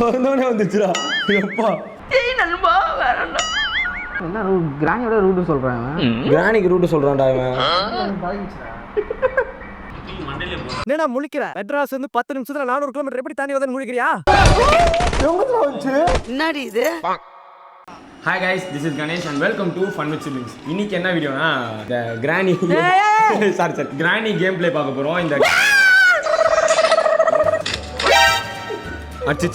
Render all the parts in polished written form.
வந்தோடனே வந்துச்சுடா எப்பா நண்பா வேற என்ன கிராணியோட ரூட்டு சொல்றான் கிராணிக்கு ரூட்டு சொல்றான்டா இவன். என்னடா முழிக்கிற? மெட்ராஸ் வந்து 10 நிமிஷத்துல 400 கிலோமீட்டர் எப்படி தாண்டி வந்து முழிக்கிறியா? என்னடி இது? Hi guys, this is Ganesh and welcome to fun with siblings. இன்னைக்கு என்ன வீடியோனா இந்த கிராணி சாரி கிராணி கேம் பிளே பார்க்க போறோம். இந்த ஓகே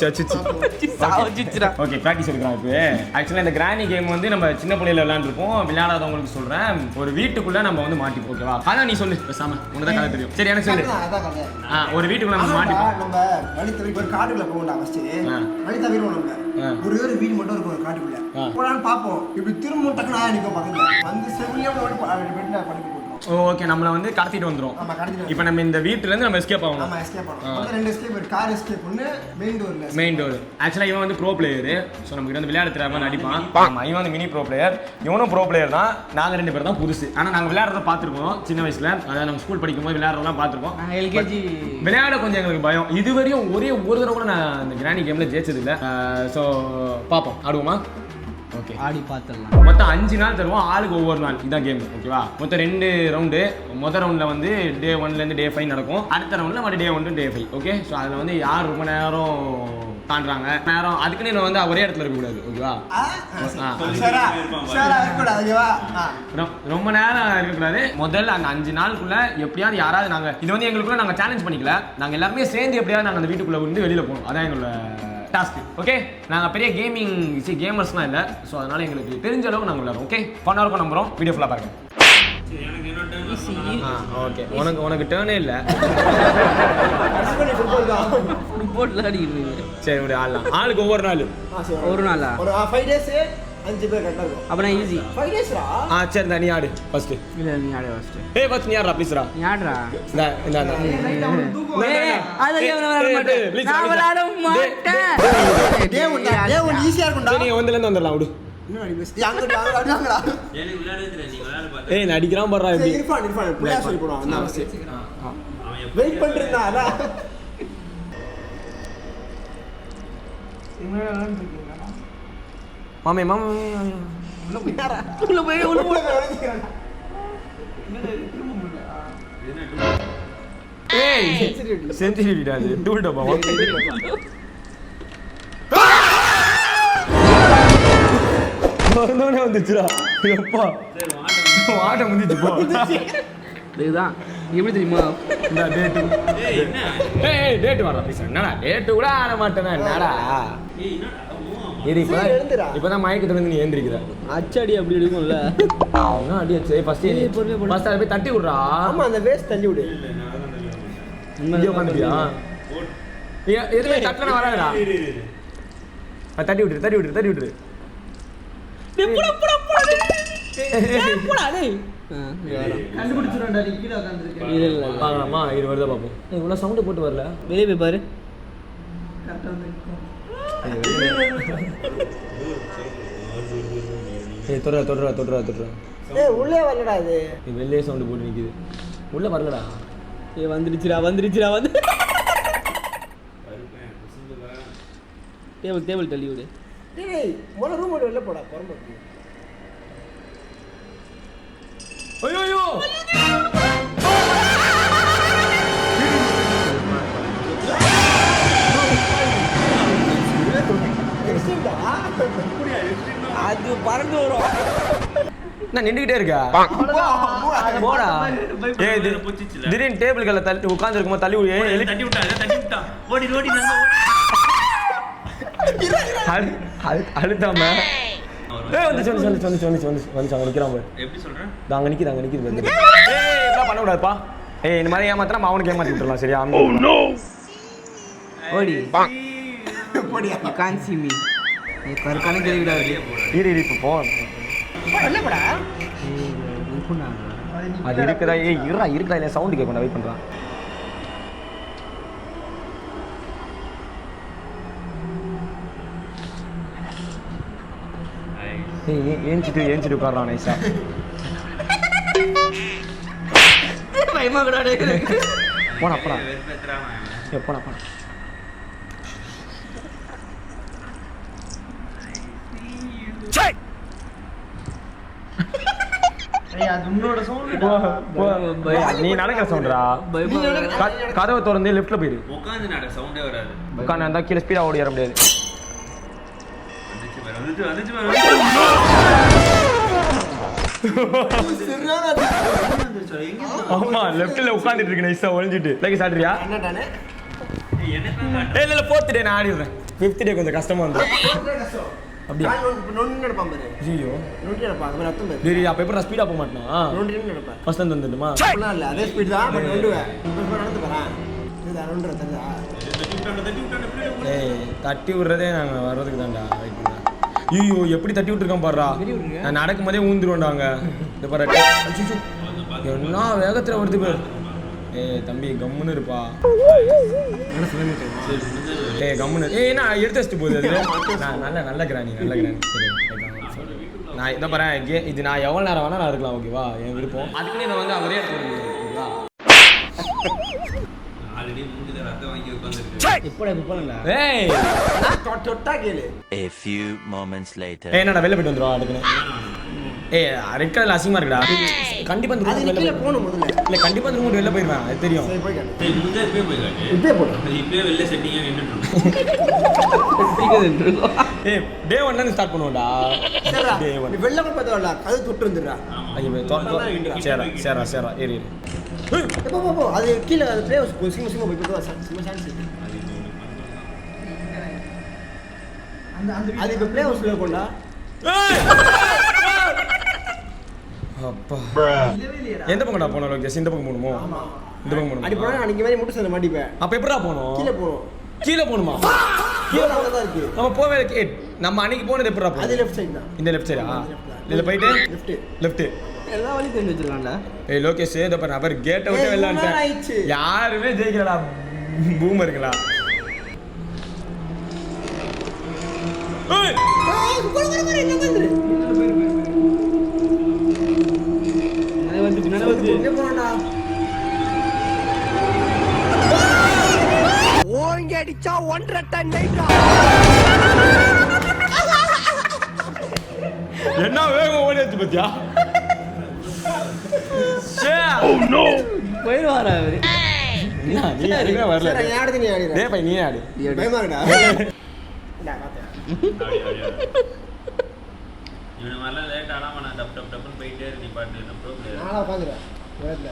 ப்ராக்டிஸ் எடுக்கலாம். இப்போ ஆக்சுவலாக இந்த கிராணி கேம் வந்து நம்ம சின்ன பிள்ளையில விளையாண்டுருப்போம். விளையாடாதவங்களுக்கு சொல்றேன், ஒரு வீட்டுக்குள்ள நம்ம வந்து மாட்டிப்போம். ஓகேவா? அதான் நீ சொல்லு பேசாம, உனக்கு தான் கதை தெரியும். சரி எனக்கு சொல்லு. ஒரு வீட்டுக்குள்ள நம்ம மாட்டிப்போம். நம்ம வழி தவிர ஒரு காட்டுக்குள்ள போகணும். ஃபர்ஸ்ட் வழி தவிர ஒரு வீடு மட்டும் இருக்கும். ஒரு காட்டுக்குள்ள போலான்னு பார்ப்போம். இப்படி திரும்ப டக்குனு நிற்கும் பக்கத்துல வந்து செவிலியா படிக்க. ஓகே, நம்மள வந்து கடத்திட்டு வந்துரும். இப்போ நம்ம இந்த வீட்டுல இருந்து நம்ம எஸ்கேப் ஆகணும். ஆமா, எஸ்கேப் ஆகணும். ரெண்டு எஸ்கேப், ஒரு கார் எஸ்கேப் ஒன்னு, மெயின் டோர். ஆக்சுவலா இவன் வந்து ப்ரோ பிளேயர். சோ நமக்கு வந்து விளையாட தெரியாம நடிப்பான். ஆமா, இவன் வந்து மினி ப்ரோ பிளேயர், இவனும் ப்ரோ பிளேயர் தான். நாங்க ரெண்டு பேரும் தான் புதுசு. ஆனா நாங்க விளையாடுறத பாத்துருக்கோம் சின்ன வயசுல. அதாவது நம்ம ஸ்கூல் படிக்கும்போது விளையாடுறதெல்லாம் பாத்துருக்கோம். எல்கேஜி விளையாட கொஞ்சம் எங்களுக்கு பயம். இதுவரையும் ஒரே ஒரு தடவை கூட நான் இந்த கிராணி கேம்ல ஜெயிச்சது இல்ல. சோ பாப்போம், ஆடுவோமா? ஓகே, ஆடி பார்த்துடலாம். மொத்தம் 5 நாள் தருவோம், ஆளுக்கு ஒவ்வொரு நாள். இதான் கேம். ஓகேவா? மொத்தம் 2 ரவுண்டு. முதல் ரவுண்டில் வந்து டே 1லேருந்து டே 5 நடக்கும். அடுத்த ரவுண்டில் மறுபடியும் டே 1 to டே 5. ஓகே, ஸோ அதில் வந்து யார் ரொம்ப நேரம் தாண்டுறாங்க நேரம் அதுக்குன்னு நான் வந்து ஒரே இடத்துல இருக்கக்கூடாது. ஓகேவா? ரொம்ப நேரம் இருக்கக்கூடாது. முதல்ல அந்த 5 நாளுக்குள்ள எப்படியாவது யாராவது நாங்கள் இது வந்து எங்களுக்குள்ள நாங்கள் சேலஞ்ச் பண்ணிக்கல. நாங்கள் எல்லாருமே சேர்ந்து எப்படியாவது நாங்கள் அந்த வீட்டுக்குள்ளே வந்து வெளியில் போகணும். அதான் எங்களோட டாஸ்க். ஓகே, நாங்கள் பெரிய கேமர்ஸ்லாம் இல்லை. ஸோ அதனால எங்களுக்கு தெரிஞ்ச அளவுக்கு நாங்கள் விளையாடுறோம். ஓகே, ஃபன்னாக இருக்கும் நம்புறோம். வீடியோ ஃபுல்லாக பாருங்க. ஓகே, உனக்கு டேர்னே இல்லை. சரி, ஒரு ஆடலாம். ஆளுக்கு ஒவ்வொரு நாள். ஒரு நாளா? ஒரு 5 days 5 பேர் கரெக்டா இருக்கும். அப்ப நான் ஈஸி 5 days ரா. சரி, நீ ஆடு ஃபர்ஸ்ட். இல்ல நீ ஆடு ஃபர்ஸ்ட். ஃபர்ஸ்ட் நீ ஆடுறா ப்ளீஸ்ரா. நீ ஆடுறா. இந்த அது விளையாட மாட்டேன். நான் விளையாட மாட்டேன். டே 1 ஈஸியா இருக்கும்டா. நீ வந்துல வந்துடலாம். விடு. இன்னும் அடி பேசி அங்க அடிங்கடா. எனக்கு விளையாடவே தெரியாது. நீ விளையாட பாரு. நான் அடிக்கிறான் பாறா. இப்படி இர்ஃபான் புள்ளையா சொல்லி போடுவான். அந்த அவசியம் வெயிட் பண்றீங்களா? அதான் இங்க விளையாடிட்டு இருக்கீங்களா? மாமே உள்ள போயாரா? உள்ள போய் ஏய் சென்சிட்டிவிட்டி அது டூல் டப்பா. வந்தோடனே வந்துச்சுடா எப்பா வாட்ட முடிஞ்சு போ. இதுதான் எப்படி தெரியுமா? இந்த டேட்டு டேட்டு வரா ப்ளீஸ். என்னடா டேட்டு கூட ஆட மாட்டேனா? என்னடா இப்பதான் மயக்கத்துல இருந்து நீ ஏந்திரிக்கிற. அச்சடி அப்படி எடுக்கும்ல. என்ன அடி அச்சு? ஃபர்ஸ்ட் அதை போய் தட்டி விடுறா. ஆமா, அந்த வேஸ்ட் தள்ளி விடு. இங்கே உட்காந்துட்டியா? எதுவுமே தட்டன வராதுடா. தட்டி விட்டுரு. கண்டுபிடிச்சிரோண்டா. நீ கீழ உட்கார்ந்திருக்க. இல்ல பார்க்கலாமா? இது வருதா பாப்போம். இவ்வளவு சவுண்ட் போட்டு வரல. வெளியே போய் பாரு. கரெக்ட்டா வந்து தொடுறா. உள்ளே வரலடா. இது வெள்ளையே சவுண்ட் போட்டு நிக்குது. உள்ள வரலடா. வந்துருச்சுடா வந்து டேபிள் தள்ளி விடு. டேய் முதல்ல ரூம் விட்டு வெளில போடா. பரம ஐயோ அது பறந்து வரும். நான் நின்றுகிட்டே இருக்கா? போடா. திடீர்னு டேபிள் கல்ல தள்ளி உட்கார்ந்து இருக்கும்போது தள்ளி தட்டி விட்டா. ஓடி அழுத்தாம வந்து அங்க நிக்கிறான் பாரு. எப்படி சொல்றேன்? அங்க நிக்குது. இதெல்லாம் பண்ண கூடாதுப்பா. இந்த மாதிரி ஏமாத்தினா அவனுக்கு ஏமாத்தி விட்டுறலாம். சரியா? ஓடி போடியா. You can't see me. நீ கர்க்கான கேக்குடா. இரு இப்போ போ. வெளில போடா. அது இருக்குதா? இருக்குதா இல்ல? சவுண்ட் கேட்கும். வெயிட் பண்றான். ஏஞ்சிட்டு உட்கார்றான் நைஸா. பயமா கூடாது. போனா வெறுப்பேத்துறான். போனா நீ நடக்கிற சவுண்டா கதவை திறந்து லெஃப்ட்ல போயிரு உட்காந்து நட சவுண்டே வராது உட்காந்து இருந்தா கீழே ஸ்பீடா ஓடி வர முடியாது ஆமா லெஃப்ட்ல உட்கார்ந்துட்டு இருக்கு நைஸா ஒளிஞ்சிட்டு லைக் சாட்றியா என்னடானே இல்ல இல்ல 4th டே நான் ஆடிடுறேன் 5th டே கொஞ்சம் கஷ்டமா இருந்தது அப்படியே நொண்டி நடப்பான் பாரு ஐயோ நொண்டி நடப்பான் அது ரத்தம் பாரு டேய் அப்ப எப்பற ஸ்பீடா போக மாட்டேனா நொண்டி நடப்பான் ஃபர்ஸ்ட் வந்துடுமா அப்படிலாம் இல்ல அதே ஸ்பீட் தான் பட் நொண்டுவேன் இப்போ நடந்து போறேன் இது நொண்டுற தெரிஞ்சா ஏய் தட்டி விடுறதே நாங்க வர்றதுக்கு தான்டா வெயிட் பண்ணா ஐயோ எப்படி தட்டி விட்டுருக்கான் பாருடா நான் நடக்கும்போதே ஊந்துருவேன்டாங்க இது பாரு அச்சச்சோ என்ன வேகத்துல வருது பாரு ஏய் தம்பி கம்முன்னு இருப்பா ஏய் கம்முன்னு ஏய் நான் எடுத்து வச்சுட்டு போகுது அது நான் நல்ல கிராணி சரி நான் இதை பாரு இது நான் எவ்வளோ நேரம் வேணா நான் இருக்கலாம் ஓகேவா என் விருப்பம் அதுக்குன்னு இதை வந்து அவரே எடுத்து ஓகேவா ஆல்ரெடி மூஞ்சில ரத்தம் வாங்கி உட்கார்ந்திருக்கு இப்போ ஏய் தொட்டா கேளு A few moments later. ஏய் என்னடா வெளில போயிட்டு வந்துடுவா அதுக்குன்னு ஏய் ரெட் கலர்ல அசிங்கமா இருக்குடா கண்டிப்பா இந்த அது ரூம் கீழே வெளில போணும் முதல்ல இல்ல கண்டிப்பா இந்த ரூம் வெளில போயிடுவேன் அது தெரியும் சரி போய் கேளு சரி முந்தே இப்பவே போய் காட்டு இப்பே போடு இப்பவே வெளில செட்டிங்கா நின்னுட்டு ஏய் டே 1ல இருந்து ஸ்டார்ட் பண்ணுவோம்டா சரிடா டே நீ 1 வெளில போய் பார்த்தா அது தொட்டு வந்துடுறா ஐயோ சேரா ஏறி போ அது கீழே அது ப்ளே சிங்க போய் பார்த்தா சிங்க சான்ஸ் அது இப்போ ப்ளே ஹவுஸ்ல கொண்டா அப்பா எந்த பக்கம்டா போனோம் லோகேஷ் இந்த பக்கம் போகணுமோ இந்த பக்கம் அடி போகணும் போனா அன்னைக்கு மாதிரி முட்டு சண்டை மாட்டிப்பேன் அப்ப எப்படிடா போகணும் கீழே போணும் கீழே போகணுமா கீழே தான் இருக்கு நம்ம போவே நம்ம அன்னைக்கு போனது எப்படிடா அது போகணும் லெஃப்ட் சைடு தான் இந்த லெஃப்ட் சைடா இதுல போயிட்டு லெஃப்ட் லெஃப்ட் எல்லா வழியும் தெரிஞ்சு வச்சிடலாம்ல ஏய் லோகேஷ் இத பாரு அவர் கேட்ட விட்டு வெளில இவ்வளவு நேரம் ஆயிடுச்சு. வந்துட்டேன் யாருமே ஜெயிக்கலடா பூமர்களா ஏய் எங்க போறடா ஓங்கி அடிச்சா 1.5 டன் நைட்ரா என்ன வேகம் ஓடிச்சு பாத்தியா போயிடுவாரா அவரு என்ன நீ எதுவுமே வரல சரி யாரது நீ ஆடிற டேய் பை நீ ஆடு பயமா இருக்கடா இல்ல பாத்தேன் இவன மாதிரிலாம் லேட் ஆடாம நான் டப்புன்னு போயிட்டே நீ பாட்டு நம்ம ப்ரோக்ராம் நாளா உட்காந்துறேன் வேறல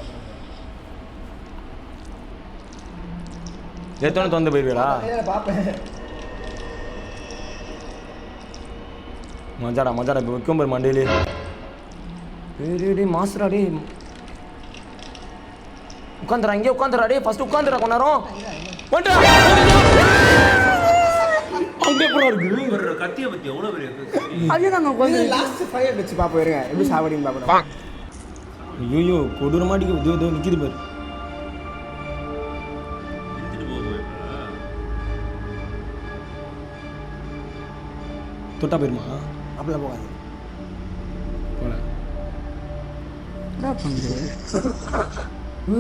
எத்தனை தொந்த போயிருவீடா பாப்பேன் மஜாடா இப்போ வைக்கும் பாரு மண்டையிலே டேய் மாஸ்டரா டேய் உட்காந்துடா இங்கே உட்காந்துடா டேய் ஃபர்ஸ்ட் உட்காந்துடா கொஞ்ச நேரம் வந்துடா அங்கே எப்படா இருக்கு ஒரு கத்திய பத்தி எவ்வளவு பெரிய கத்தி. அதே நாங்க உட்காந்து லாஸ்ட் ஃபயர் வச்சு பாப்போம் இருங்க எப்படி சாவடின்னு பாப்போம் ஐயோ கொடூர மாட்டிக்கு இதோ நிற்கிது பாரு எடுத்துட்டு போக தொட்டா போயிருமா அப்படிலாம் போகாது போல என்ன பண்ணுது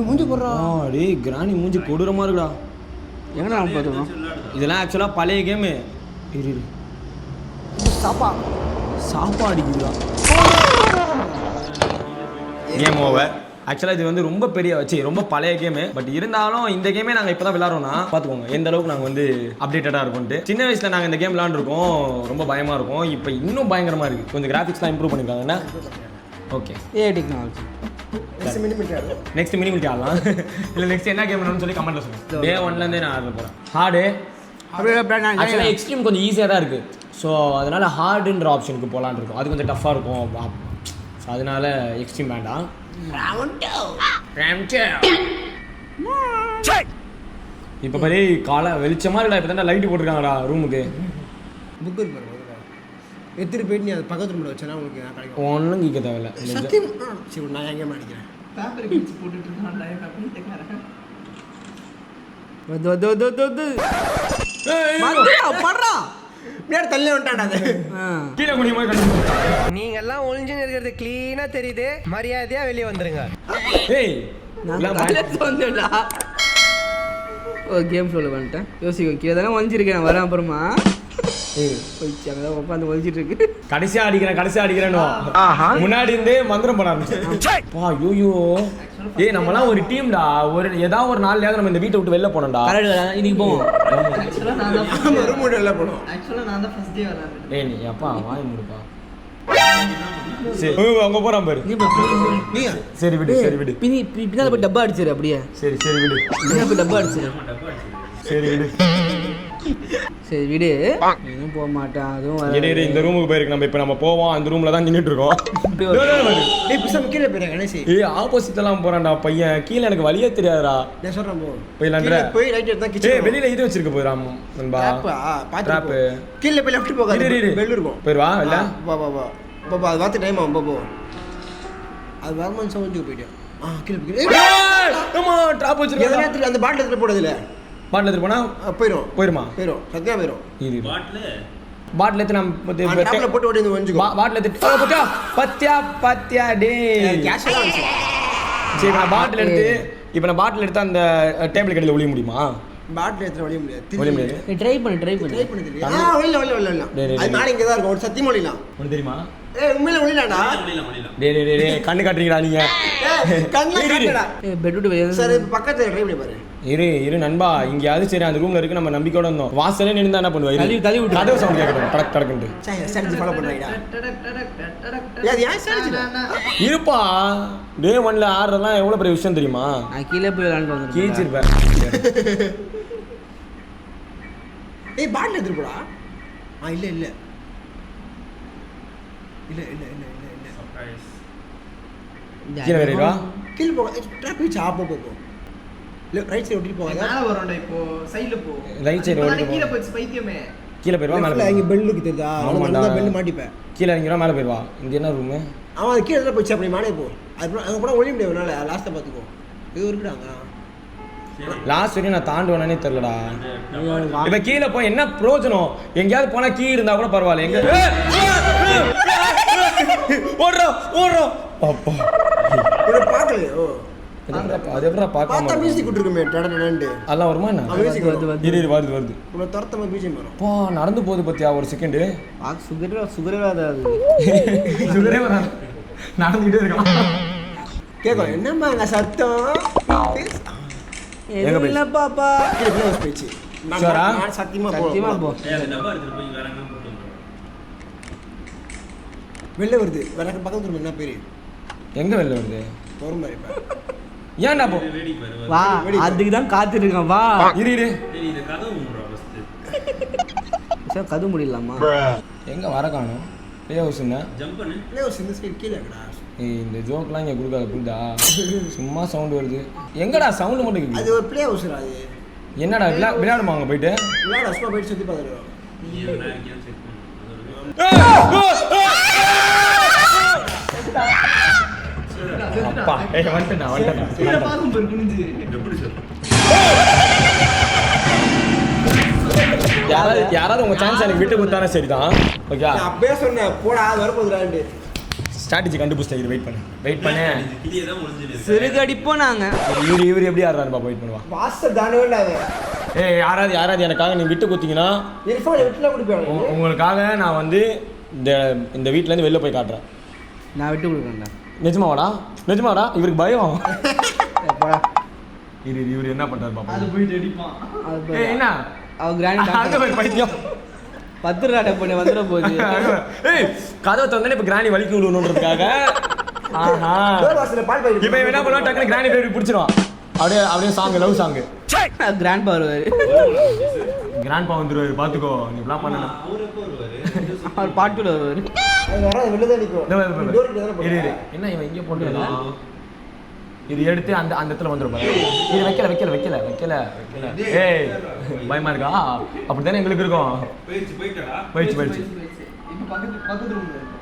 மூஞ்சி போடுறா டேய் கிராணி மூஞ்சி கொடூரமா இருக்குடா எங்கடா நம்ம பார்த்துக்கணும் இதெல்லாம் ஆக்சுவலாக பழைய கேமு இரு சாப்பா அடிக்குதுடா கேம் ஓவர் ஆக்சுவலாக இது வந்து ரொம்ப பெரிய ரொம்ப பழைய கேமு பட் இருந்தாலும் இந்த கேமே நாங்கள் இப்போ தான் விளாட்றோம்னா பார்த்துக்கோங்க எந்த அளவுக்கு நாங்கள் வந்து அப்டேட்டடாக இருக்கும்ட்டு சின்ன வயசில் நாங்கள் இந்த கேம் விளாண்டுருக்கோம் ரொம்ப பயமாக இருக்கும் இப்போ இன்னும் பயங்கரமாக இருக்குது கொஞ்சம் கிராஃபிக்ஸ்லாம் improve பண்ணியிருக்காங்கண்ணா okay A technology next மினிமிட்டி ஆடலாம் இல்லை நெக்ஸ்ட் என்ன கேம் வேணும்னு சொல்லி கமெண்ட்டில் சொல்லுங்கள் டே 1லேருந்தே நான் ஆட போகிறேன் ஹார்டு ஆக்சுவலாக எக்ஸ்ட்ரீம் கொஞ்சம் ஈஸியாக தான் இருக்குது ஸோ அதனால் ஹார்டுன்ற ஆப்ஷனுக்கு போகலான்னு இருக்கும் அது கொஞ்சம் டஃப்பாக இருக்கும் ஸோ அதனால் எக்ஸ்ட்ரீம் வேண்டாம் இப்போ பாரு காலை வெளிச்சமாக இருக்கா இப்போ தான் லைட்டு போட்டிருக்காங்கடா ரூமுக்கு புக் இருக்கு எடுத்துட்டு போயிட்டு நீ அது பக்கத்து ரூம்ல வச்சனா உங்களுக்கு நான் கிடைக்கும் ஒன்றும் கேட்க தேவையில்ல சத்தியம் சரி நான் எங்கே மாட்டிக்கிறேன் பேப்பர் கிழிச்சு போட்டுட்டு இருக்கான் படுறா முன்னாடி தள்ளி வந்துட்டாடா அது கீழே குனிய மாதிரி கண்டு நீங்க எல்லாம் ஒளிஞ்சுன்னு இருக்கிறது கிளீனா தெரியுது மரியாதையா வெளியே வந்துருங்க ஏய் இதெல்லாம் வந்துடா ஓ கேம் சொல்ல வந்துட்டேன் யோசிக்கும் கீழே தானே வந்துருக்கேன் வரேன் அப்புறமா போயிடுச்சு அங்கதான் உட்காந்து ஒழிச்சிட்டு இருக்கு. கடைசியா அடிக்கிறேன்னு முன்னாடி இருந்தே மந்திரம் பண்ண ஆரம்பிச்சேன். வா யோயோ ஏய் நம்மலாம் ஒரு டீம்டா. ஏதாவது ஒரு நாள்லயாவது நம்ம இந்த வீட்டை விட்டு வெளில போனோம்டா. இன்னைக்கு போவோம். ரூம் விட்டு வெளில போனோம். ஏய் நீ அப்பா வாய் மூடுப்பா. சரி அங்க போறான் பாரு. சரி விடு. பின்னால போய் டப்பா அடிச்சிரு அப்படியே. சரி விடு. பின்னால போய் டப்பா அடிச்சிரு. சரி விடு. சரி விடு. எதுவும் போக மாட்டான். அதுவும் இரு இந்த ரூமுக்கு போயிருக்கு. நம்ம போவோம். அந்த ரூம்ல தான் நின்னுட்டு இருக்கோம். ஏய் பிசம் கீழே போயிரு கணேஷ். ஏய் ஆப்போசிட்ல எல்லாம் போறான்டா பையன். கீழ எனக்கு வழியே தெரியாதுடா. நான் சொல்றேன் போ. போயிலாம்டா. போய் ரைட் எடுத்தா கிச்சன். ஏய் வெளியில இது வச்சிருக்க போறாம் நண்பா. ட்ராப். கீழ போய் லெஃப்ட் போகாத. பெல் இருக்கும். போய் வா இல்ல. வா அது வாத்து டைம் ஆகும் போ. அது வரமன் சவுண்டுக்கு போய்டு. கீழ போய். ஏய் அம்மா ட்ராப் வச்சிருக்க. எதனா அந்த பாட்டில் எடுத்து போடுறது இல்ல. பாட்டில் எடுத்து போனா போயிருமா? சத்தியா போயிரும். இது பாட்டில் எடுத்து நம்ம டாப்ல போட்டு ஓடி வந்து வந்துக்கோ. பாட்டில் எடுத்து பத்தியா டேய் கேஷ் எல்லாம் வந்துச்சு. சரி நான் பாட்டில் எடுத்து அந்த டேபிள் கடையில் ஒளிய முடியுமா? பாட்டில் எடுத்து ஒளிய முடியாது. நீ ட்ரை பண்ணு. ஒளியல. அது மேல இங்க தான் இருக்கும். ஒரு சத்தியமா ஒளியலாம். உனக்கு தெரியுமா? ஏய் உண்மையில ஒளியலாம்டா. டேய் கண்ணு காட்டுறீங்கடா நீங்க. ஏய் கண்ணு காட்டுடா. பெட் விட்டு வெளிய சார் பக்கத்துல ட்ரை பண்ணி பாரு. இரு நண்பா. இங்கயாவது சரி அந்த ரூம்ல இருக்கு. நம்ம நம்பிக்கையோட இருந்தோம். வாசலே நின்னு என்ன பண்ணுவா? தள்ளி விட்டு கதவு சவுண்ட் கேட்கணும். டடக்குன்னு. ஸ்ட்ராட்டஜி ஃபாலோ பண்றீடா. அது ஏன் ஸ்ட்ராட்டஜி? இருப்பா. டே 1ல ஆடுறதெல்லாம் எவ்வளவு பெரிய விஷயம் தெரியுமா? நான் கீழே போய் விளையாண்டு வந்தேன். கீச்சிருப்பேன். ஏய் பாட்டில் எடுத்து போடா. இல்ல சர்ப்ரைஸ். கீழே வேறா? கீழ போ. ட்ராப் வச்சு போ. ரைட் சைடு ஓடி போகாத. மேல வரணும்டா இப்போ சைடுல போ. ரைட் சைடு ஓடி கீழ போய் பைத்தியமே. கீழ போய்வா மேல போய். இங்க பெல்லுக்கு தெரியுதா? அந்த பெல் மாட்டிப்பே. கீழ இறங்கிரா மேல போய்வா. இங்க என்ன ரூம்? அவன் கீழ போய் அப்படி மேலே போ. அது அங்க கூட ஒளிய முடியாது. நாள லாஸ்ட்டா பாத்துக்கோ. இது இருக்குடாங்க. லாஸ்ட் வரையும் நான் தாண்டுவேனே தெரியலடா. இப்ப கீழ போய் என்ன பிரயோஜனம்? எங்கயாவது போனா கீ இருந்தா கூட பரவாயில்ல. எங்க ஓடுறோம் அப்பா இத பாக்கலையோ? அது எப்படா பார்த்தா பார்க்காம மியூசிக் விட்டுருக்குமே டடடடன்னு. அதெல்லாம் வருமா என்ன? மியூசிக் வருது. வருது. உன தரத்தமா மியூசிக் வரும். அப்பா நடந்து போகுது பத்தியா ஒரு செகண்ட். சுகரே வராது. சுகரே வராது. நடந்துகிட்டே இருக்கான். கேக்கும் என்னம்மா அங்க சத்தம்? எங்க இல்ல பாப்பா. கீழ போயிச்சு. நான் சத்தியமா போ. ஏய் அந்த டப்பா எடுத்து போய் வேற எங்க போட்டு வந்துரு. வெளில வருது. வேற பக்கத்துல ரூம் என்ன பேரு? எங்க வெளில வருது? போற மாதிரி பா. ஏன்டா போ? ரெடி பாரு. வா அதுக்கு தான் காத்துட்டு இருக்கேன். வா இரு டேய் இந்த கதவு மூடுறா ஃபர்ஸ்ட். சார் கது முடியலாமா? எங்க வர காணோம்? ப்ளே ஹவுஸ் என்ன? ஜம்ப் பண்ணு. இல்ல ஒரு சின்ன ஸ்பீட் கீழ இருக்குடா. ஏய் இந்த ஜோக்லாம் இங்க குடுக்காத புரியுதா? சும்மா சவுண்ட் வருது. எங்கடா சவுண்ட் மட்டும் கேக்குது? அது ஒரு ப்ளே ஹவுஸ்டா அது. என்னடா விளையாடுமா அங்க போயிட்டு? விளையாட சும்மா போயிட்டு சுத்தி பாத்துறோம். நீ என்ன கேம் செக் பண்ணு. அப்பா ஏய் வந்துட்டேன். கீழ பாக்கும் பாரு குனிஞ்சு. எப்படி சார்? யாராவது உங்க சான்ஸ் எனக்கு விட்டு கொடுத்தானே சரிதான். ஓகே நான் அப்பவே சொன்னேன் போடா அது வர போகுதுடான்னு. ஸ்ட்ராட்டஜி கண்டுபிடிச்சேன். இது வெயிட் பண்ணு. கிளியே தான் முடிஞ்சிருக்கு. சிறுகடிப்போம் நாங்க. இவர் எப்படி ஆடுறாருப்பா வெயிட் பண்ணுவா. வாஸ்த தானவே அவன். ஏய் யாராவது எனக்காக நீ விட்டு கொடுத்தீங்கன்னா இர்ஃபான் விட்டுல குடிப்பாங்க. உங்களுக்காக நான் வந்து இந்த வீட்ல இருந்து வெளில போய் காட்டுறேன். நான் விட்டு கொடுக்கறேன்டா. நிஜமாடா இவருக்கு பயம். போடா. இவர் என்ன பண்றாரு பாப்பா. அது போய் அடிப்பான். ஏய் என்ன அவ கிராண்ட் அங்க போய் பைத்தியம். 10 ரூபா டப்பனே வந்துற போகுது. ஏய் கதவை திறந்தனே இப்ப கிராணி வலிக்கு விடுறதுக்காக. ஆஹா டோர் வாசல்ல பால் பாய். இப்போ என்ன பண்ணுவா டக்குனு கிராணி போய் பிடிச்சிடுவான். அப்படியே சாங் லவ் சாங். கிராண்ட் பா வருவாரு. கிராண்ட் பா வந்துருவாரு பாத்துக்கோ. நீ இப்பலாம் பண்ணணும். அவரே வருவாரு. அவர் பாட்டுல வருவாரு. அது வர வெளில தான் நிக்கும். டோர் கிட்ட தான் இரு என்ன இவன் இங்க போட்டுறான். இது எடுத்து அந்த இடத்துல வந்துரும் பாரு. இது வைக்கல. ஏய் பயமா இருக்கா? அப்படிதானே எங்களுக்கு இருக்கும். போயிடுச்சு. இப்போ பக்கத்து ரூம்ல இருக்கு.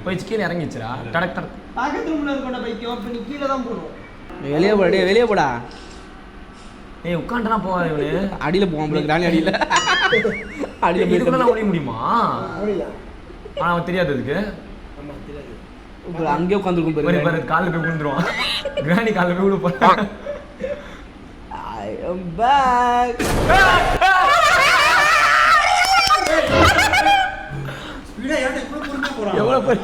போயிடுச்சு கீழே இறங்கிச்சுடா. டடக் பக்கத்து ரூம்ல இருக்கோட பைக்கு. அப்ப நீ கீழ தான் போணும். வெளியே போடா. ஏய் உட்கார்ந்தனா போவாரு இவனு. அடியில போவான் bro. கிராணி அடியில இதுக்குள்ள நான் ஒளிய முடியுமா? அப்படியா? அவன் தெரியாது அதுக்கு. ஆமா தெரியாது. bro அங்கேயே உட்கார்ந்திருக்கும் பாரு கால்ல போய் விழுந்துருவான். கிராணி கால்ல போய் விழு போறான். I am back. எவ்வளவு பேர்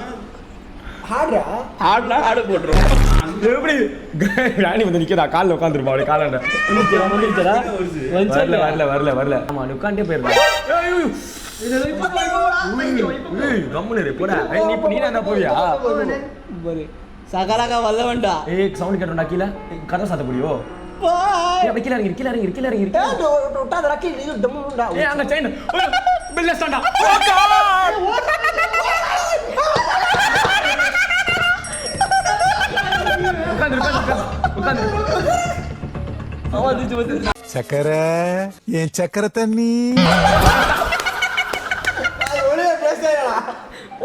ஆடுறா ஆடுனா ஆடு போட்டுரும். எப்படி ராணி வந்து நிக்கிறா காலில் உட்காந்துருப்பா அவளை காலாண்ட வரல ஆமா உட்காண்டே போயிருந்தா கம்முனு போடா நீ இப்போ நீ தான் போவியா சகலகா வல்ல வேண்டாம். ஏய் சவுண்ட் கேட்டோம்டா கீழே கதை சாத்த முடியும் அப்படி கீழே இறங்கி ஏய் அங்க செயின் பில்ல ஸ்டாண்டா உட்காந்து சக்கரை என் சக்கரை தண்ணி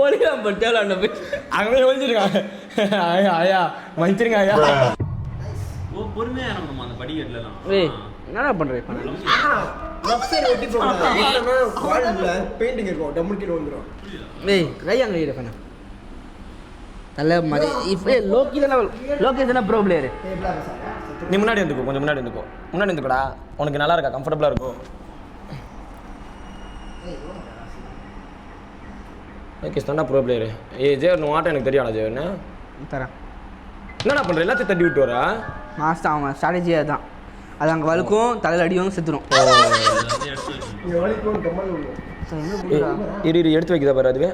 ஒளியாம் பட்டால அண்ணா போய் அங்கே ஒழிஞ்சிருக்காங்க ஐயா மன்னிச்சிருங்க ஐயா ஓ பொறுமையா இறங்கணுமா அந்த படிக்கட்டுலாம் ஏய் என்னடா பண்றே பண்ண லெஃப்ட் சைடு ஒட்டி போகணும் இல்லனா வால்ல பெயிண்டிங் இருக்கும் டபுள் கீழ வந்துரும் ஏய் கையாங்க இரு பண்ண தல மதி இப்போ லோக்கி தான ப்ரோ பிளேயர் நீ முன்னாடி வந்துக்கோ கொஞ்சம் முன்னாடி வந்துக்கோடா உனக்கு நல்லா இருக்கா கம்ஃபர்டபுளா இருக்கும் ஓகே ஸ்டாண்டா ப்ரோ பிளேயர் ஏய் ஜே உன் ஆட்டம் எனக்கு தெரியாதா ஜே என்ன தரேன் என்னடா பண்ற எல்லாத்தையும் தட்டி விட்டு வரா மாஸ்டர் அவன் ஸ்ட்ராட்டஜி அதான் அது அங்கே வழுக்கும் தலையில் அடிவாங்க செத்துரும். இங்க வலிக்கும் கம்மல் விடும் இரு எடுத்து வைக்கிறதா பாரு அதுவே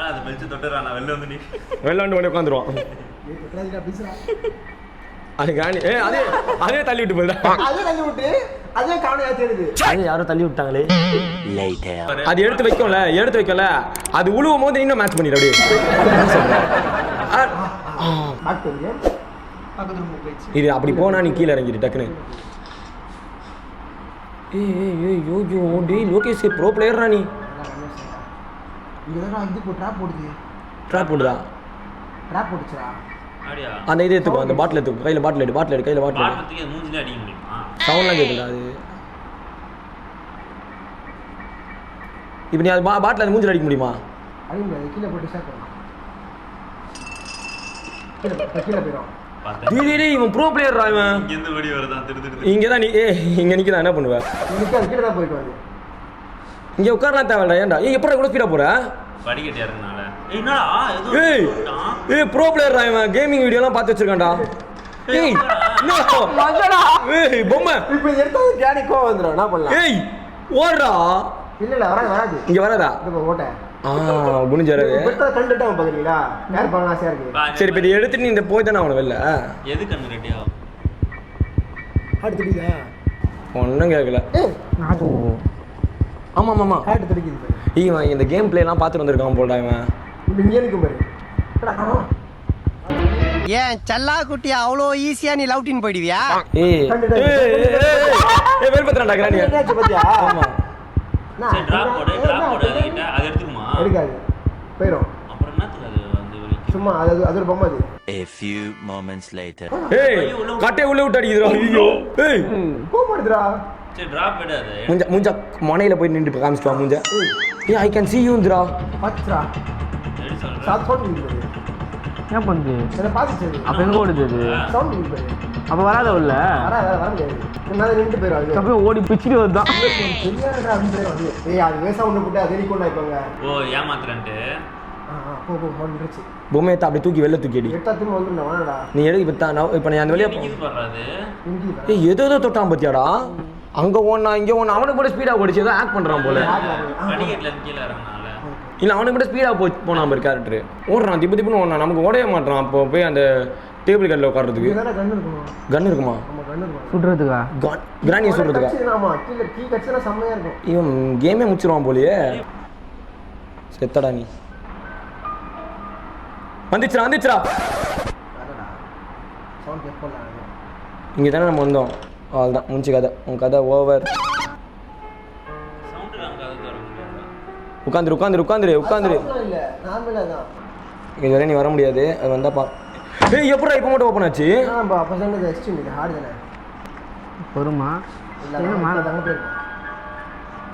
அது பெஞ்சு தொட்டுறான் நான் வெளில வந்து நீ வெளில வந்து உட்காந்துருவான் அது காணி அதே தள்ளி விட்டு போயிடா அதே தள்ளி விட்டு அதே காண ஏத்துது அது யாரோ தள்ளி விட்டாங்களே Later. அது எடுத்து வைக்கல அது உழுவும் போது இன்னும் மேட்ச் பண்ணிடு அப்படியே பக்கத்துல போயிச்சு இது அப்படி போனா நீ கீழே இறங்கிடு டக்குன்னு ஏய் லோகேஷ் ப்ரோ பிளேயர்ரா நீ இங்கதான் வந்து இப்போ ட்ராப் போடுது ட்ராப் போடுதா ட்ராப் போடுச்சுடா ஆடியா அந்த இது எடுத்துக்கோ அந்த பாட்டில் எடுத்துக்கோ கையில் பாட்டில் எடு கையில் பாட்டில் எடு பாட்டத்துக்கு மூஞ்சில அடிக்க முடியுமா சவுண்ட்லாம் கேட்குதா அது இப்போ நீ அது பாட்டில் அது மூஞ்சில் அடிக்க முடியுமா அடிக்க முடியாது கீழே போட்டு ஷேர் பண்ணலாம் கீழே போயிடும் பார்த்தேன் டேய் இவன் ப்ரோ பிளேயர்ரா இவன் இங்க இருந்து ஓடி வரதான் திரு இங்கே தான் நீ இங்கே நிற்கதான் என்ன பண்ணுவ நிற்காது கீழே தான் போயிட்டு வருது இங்கே உட்காரலாம் தேவையில்ல ஏன்டா எப்படி கூட ஸ்பீடாக போகிற படிக்கட்டு இறங்குனால என்னடா ஏய் ஏய் ப்ரோ பிளேயர்ரா இவன் கேமிங் வீடியோலாம் பார்த்து வச்சிருக்கான்டா ஏய் என்னடா ஏய் பொம்மை இப்போ எடுத்தது கேடி கோவம் வந்துடும் என்ன பண்ணலாம் ஏய் ஓடுறா இல்லை வராது இங்கே வராதா இப்போ ஓட்ட குனிஞ்சாரு பெட்டதை கண்டுட்டு அவன் பார்க்குறீங்களா யார் பண்ண ஆசையாக இருக்குது சரி இப்போ இதை எடுத்துட்டு நீ இந்த போய் தானே அவனை வெளில எது கண்ணு ரெட்டியா ஹார்ட் துடிக்குதா ஒன்றும் கேட்கல ஆமாம் ஹார்ட் துடிக்குது இவன் இந்த கேம் பிளேலாம் பார்த்துட்டு வந்திருக்கான் போடா இவன் இப்போ இங்கே இருக்கும் பாரு ஏன் சல்லா குட்டி அவ்வளோ ஈஸியா நீ லவ்டின் போயிடுவியா ஏய் வெளிப்பத்துறான்டா கிராணியா என்னாச்சு பார்த்தியா ஆமா சரி டிராப் போடு அதுக்கிட்ட அது எடுத்துக்குமா எடுக்காது போயிடும் அப்புறம் என்னத்துக்கு அது வந்து வலிக்கும் சும்மா அது ஒரு பொம்மை அது A few moments later. ஏய் கட்டை உள்ள விட்டு அடிக்குதுடா ஐயோ ஏய் கோபப்படுதுடா சரி டிராப் எடு அது மூஞ்ச மொனையில போய் நின்று காமிச்சிட்டு வா மூஞ்ச ஏய் ஐ கேன் see you ந்திரா பார்த்துச்சா எடு சொல்றேன் சாத் சவுண்ட் இருக்குது என்ன பண்ணுது என்ன பார்த்துச்சு அப்போ எங்கே ஓடுது அது சவுண்ட் இருக்குது அப்போ வராத உள்ள வர முடியாது என்னால் நின்று போயிடும் அது அப்படியே ஓடி பிச்சுட்டு வருதான் தெரியாதுடா அப்படின்னு வந்து ஏய் அது வேசா ஒன்று போட்டு அது கொண்டு ஆயிப்பாங்க ஓ ஏமாத்துறேன்ட்டு போ வந்துருச்சு பொம்மையை அப்படியே தூக்கி வெளில தூக்கி அடி எட்டா திரும்ப வந்துருந்தேன் வேணாடா நீ எடு இப்போ நான் அந்த வழியா இது பண்றது இங்கே ஏய் ஏதோ தொட்டான் பாத்தியாடா அங்க ஓடனா இங்க ஓடனா அவனுக்கு கூட ஸ்பீடா ஓடிச்சு ஏதோ ஆக்ட் பண்றான் போல படிக்கட்டுல இருந்து கீழே இறங்குனால இல்ல அவனுக்கு கூட ஸ்பீடா போனா பாரு கேரக்டர் ஓடுறான் திப்பு ஓடுறான் நமக்கு ஓடவே மாட்டான் அப்போ போய் அந்த டேபிள் கட்டில் உட்கார்றதுக்கு இங்கே தானே கண்ணு இருக்கணும் கன் இருக்குமா நம்ம கண்ணு இருக்கும் சுடுறதுக்கா கிராணியை சொல்றதுக்கா ஆமாம் கீழே கீ கட்சினா செம்மையாக இருக்கும் இவன் கேமே முடிச்சிருவான் போலியே செத்தடா நீ வந்துச்சுடா வேறடா சவுண்ட் கேட்க போடலாம் இங்கே தானே நம்ம வந்தோம் அவ்வளோதான் முடிச்சு கதை உன் கதை ஓவர் சவுண்ட் நமக்கு அது தர முடியாது உட்காந்துரு இல்லை நார்மலாக தான் இதுவரை நீ வர முடியாது அது வந்தாப்பா ஏய் எப்படா இப்போ மட்டும் ஓப்பன் ஆச்சு ஆமாம் அப்போ சொன்னது எக்ஸ்ட்ரீம் இது ஹார்டு தானே வருமா இல்லை மேலே தங்க போயிருக்கோம்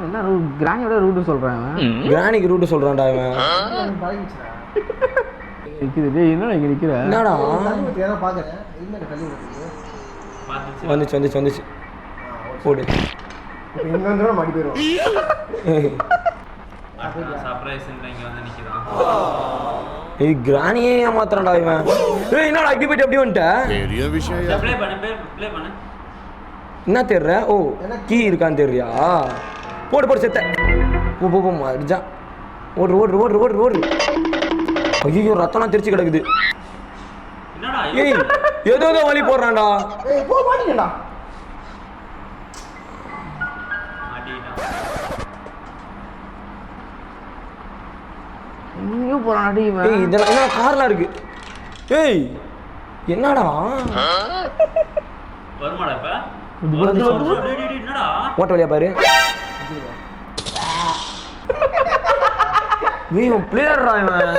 என்ன கிராணியோட ரூட்டு சொல்கிறேன் கிராணிக்கு ரூட்டு சொல்கிறான்டா இவன் பழகிச்சுடா நிற்குது என்ன இங்கே நிற்கிற என்னடா தள்ளி ஊற்றி தான் பார்க்குறேன் இல்லை தள்ளி ஊற்றுது பார்த்துச்சு வந்துச்சு போடு இப்போ இங்கே வந்து மாட்டி போயிடும் சர்ப்ரைஸ் இங்க வந்து நிக்கிறான். ஏய் கிரானியே ஏமாத்துறான்டா இவன். ஏய் என்னடா இப்படி போயிட்டு அப்படியே வந்துட்ட? ப்ளே பண்ணு ப்ளே பண்ணு. என்ன தேடுற? ஓ கீ இருக்கான்னு தேடுறியா? போடு செத்த. போ அடிச்சா. ஓடு. ஐயோ ரத்தம்லாம் தெரிச்சு கிடக்குது. என்னடா ஏய் ஏதோ வலி போடுறான்டா. ஏய் போ மாட்டீங்கடா. மாட்டிட்டான். எங்கேயோ போறான்டி இவன். ஏய் இதெல்லாம் என்ன கார்லாம் இருக்கு. ஏய் என்னடா? வருமாடா இப்ப? என்னடா? ஓட்ட வழியா பாரு. இவன் பிளேயர்டா இவன்.